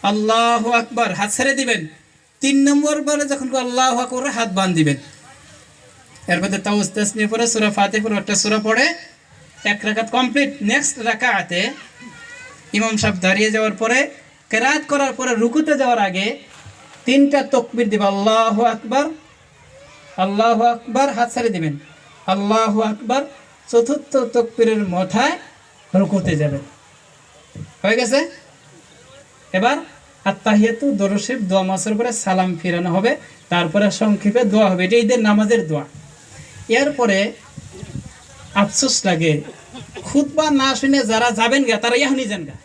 আল্লাহু আকবার, হাত ছেড়ে দিবেন। 3 নম্বর বারে যখন আল্লাহু আকবার হাত বাঁধ দিবেন। এর মধ্যে তাওয়াজ তাসনির পরে সূরা ফাতিহা পরে একটা সূরা পড়ে এক রাকাত কমপ্লিট। নেক্সট রাকাতে ইমাম সাহেব দাঁড়িয়ে যাওয়ার পরে কেরাত করার পরে রুকুতে যাওয়ার আগে 3টা তাকবীর দিবেন। আল্লাহু আকবার, আল্লাহু আকবার, হাত ছেড়ে দিবেন, আল্লাহু আকবার। চতুর্থ তাকবীরের মাথায় রুকুতে যাবেন। হয়ে গেছে? এবার আত্তাহিয়াতু দরুদ শরীফ দোয়া মাসের পরে সালাম ফিরানো হবে, তারপরে সংক্ষেপে দোয়া হবে। এটা ঈদের নামাজের দোয়া। এরপরে আফসোস লাগে, খুতবা না শুনে যারা যাবেন গা তারা এখনই যান গা,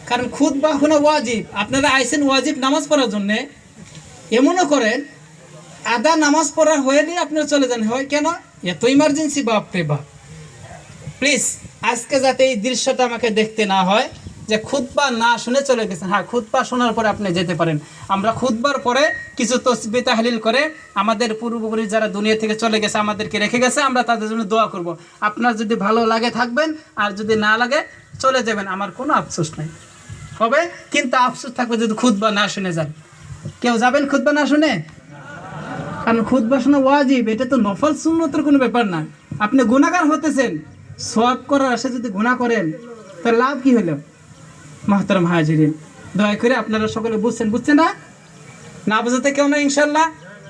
কারণ খুতবা শোনা ওয়াজিব। আপনারা আইসেন ওয়াজিব নামাজ পড়ার জন্যে, এমনও করেন আদা নামাজ পড়া হয়ে দিয়ে আপনারা চলে যান। হয় কেন? এত ইমার্জেন্সি? বাপরে বাপ। প্লিজ আজকে যাতে এই দৃশ্যটা আমাকে দেখতে না হয় যে খুতবা না শুনে চলে গেছেন। হ্যাঁ, খুতবা শোনার পরে আপনি যেতে পারেন। আমরা খুতবার পরে কিছু তসবিহ তাহলিল করে আমাদের পূর্বপুরুষ যারা দুনিয়া থেকে চলে গেছে, আমাদেরকে রেখে গেছে, আমরা তাদের জন্য দোয়া করব। আপনার যদি ভালো লাগে থাকবেন, আর যদি না লাগে চলে যাবেন, আমার কোনো আফসোস নাই হবে। কিন্তু আফসোস থাকবে যদি খুতবা না শুনে যান। কেউ যাবেন খুতবা না শুনে? কারণ খুতবা শোনা ওয়াজিব, এটা তো নফল সুন্নতের কোনো ব্যাপার না। আপনি গুনাহগার হতেছেন, সওয়াব করার আশা যদি গুনাহ করেন তার লাভ কি হলো? মাহতারাম হাজিরিন, দয়া করে আপনারা সকলে বুঝছেন না? না বোঝাতে কেউ নাই ইনশাল্লাহ,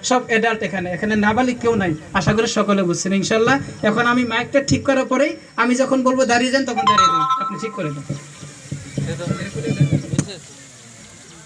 সব অ্যাডাল্ট এখানে নাবালিগ কেউ নাই। আশা করি সকলে বুঝছেন ইনশাল্লাহ। এখন আমি মাইকটা ঠিক করার পরেই আমি যখন বলবো দাঁড়িয়ে যান, তখন দাঁড়িয়ে যান, আপনি ঠিক করে দেন।